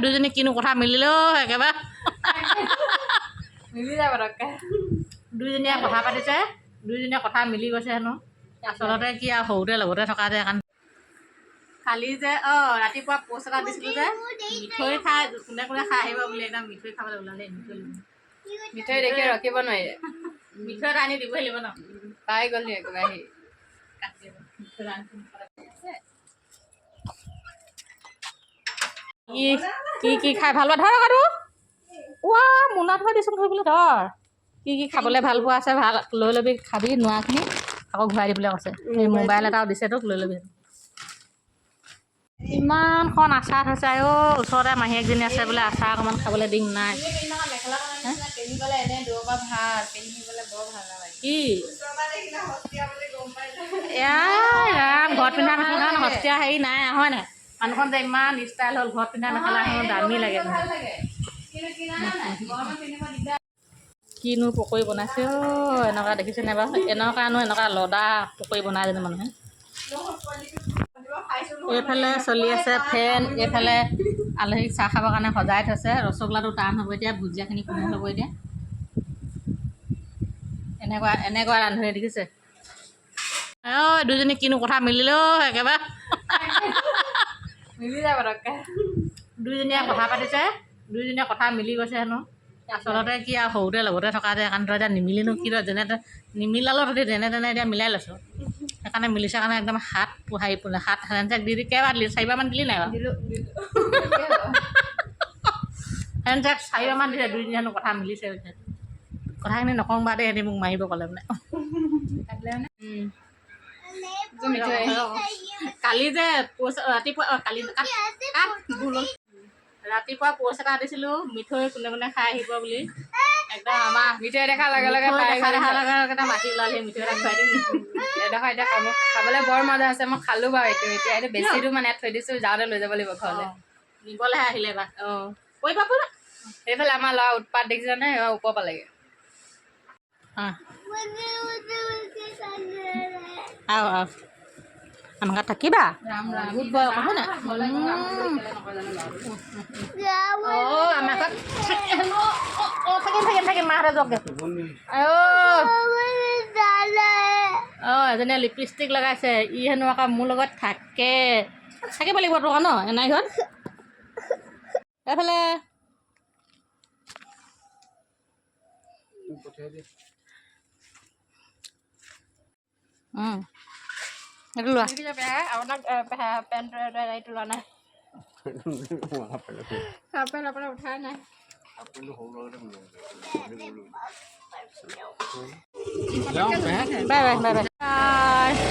দুজনী কিনো কথা মিলিলেও একেবাৰে মিলি যাব পটককে দুইজনীয়ে কথা পাতিছে দুইজনীয়ে কথা মিলি গৈছে হেনো আচলতে কি আৰু সৰুতে লগতে থকা যে কাৰণ কালি যে ৰাতিপুৱা পোষ্ট এটা দিছিলোঁ যে মিঠৈ খাই কোনে কোনে খাই আহিব বুলি একদম মিঠৈ খাবলৈ ওলালে মিঠৈ দেখি ৰখিব নোৱাৰিলে মিঠৈ এটা আনি দিবই লাগিব ন পাই গ'ল একেবাৰে আহি কি কি খাই ভাল পোৱা ধৰ আৰু ৱা মোনা থৈ দিছোঁ থৈ বোলে ধৰ কি খাবলৈ ভাল পোৱা আছে ভাল লৈ ল'বি খাবি নোৱাৰাখিনি আকৌ ঘূৰাই দিবলৈ কৈছে এই মোবাইল এটাও দিছে তোক লৈ ল'বি ইমানখন আচাৰ থৈছে আইঅ ওচৰতে মাহীয়েকজনী আছে বোলে আচাৰ অকণমান খাবলৈ দিম নাই কি ৰাম ঘৰত পিন্ধা মেখেলাখন সস্তীয়া হেৰি নাই হয় নাই মানুহখন যে ইমান ষ্টাইল হ'ল ঘৰত পিন্ধা মেখেলাখন দামী লাগে কিনো পকৰি বনাইছে এনেকুৱা দেখিছেনে বাৰু এনেকুৱা লদা পকৰি বনাই জানো মানুহে এইফালে চলি আছে ফেন এইফালে আলহীক চাহ খাবৰ কাৰণে সজাই থৈছে ৰসগোল্লাটো টান হ'ব এতিয়া ভুজিয়াখিনি কোমল হ'ব এতিয়া এনেকুৱা ৰান্ধনি দেখিছে দুজনী কিনো কথা মিলিলেও একেবাৰে মিলি যাব পটককে দুইজনীয়ে কথা পাতিছে দুইজনীয়ে কথা মিলি গৈছে হেনো আচলতে কি আৰু সৰুতে লগতে থকা যে কাৰণ তই এতিয়া নিমিলিনো কি তই যেনে নিমিলালেও তহঁতি যেনে তেনে এতিয়া মিলাই লৈছোঁ সেইকাৰণে মিলিছে কাৰণে একদম হাত হেৰি হাত হেণ্ডচেক দি কেইবাৰ দিলি 4বাৰমান দিলি নাই বাৰু হেণ্ডচেক 4বাৰমান দিছে দুইজনী হেনো কথা মিলিছে কথাখিনি নকওঁ বা দেই সিহঁতি মোক মাৰিব ক'লে মানে কালি যে ৰাতিপুৱা কালি ৰাতিপুৱা পোষ্ট এটা দিছিলোঁ মিঠৈ কোনে কোনে খাই আহিব বুলি একদম আমাৰ মিঠৈ দেখাৰ লগে লগে মাতি ওলালে মিঠৈ এটা খুৱাই দিম এডোখৰ এতিয়া খাবলৈ বৰ মজা আছে মই খালোঁ বাৰু এতিয়া এইটো বেছিটো মানে ইয়াত থৈ দিছোঁ যাওঁতে লৈ যাব লাগিব ঘৰলৈ নিবলৈহে আহিলে এবাৰ পৰিবা সেইফালে আমাৰ ল'ৰা উৎপাত দেখিছেনে ওপৰ পালেগৈ আমাৰ ঘৰত থাকিবা বহুত বয়স হয় নাই আমাৰ ঘৰত থাকিম মাহঁতে যাওক এজনীয়ে লিপষ্টিক লগাইছে ই হেনো আকৌ মোৰ লগত থাকিব লাগিব তোৰ ন এনাই ঘৰত এইফালে সেইটো লোৱা আপোনাক পেণ্ট লোৱা নাই উঠাই নাই বাই বাই বাই বাই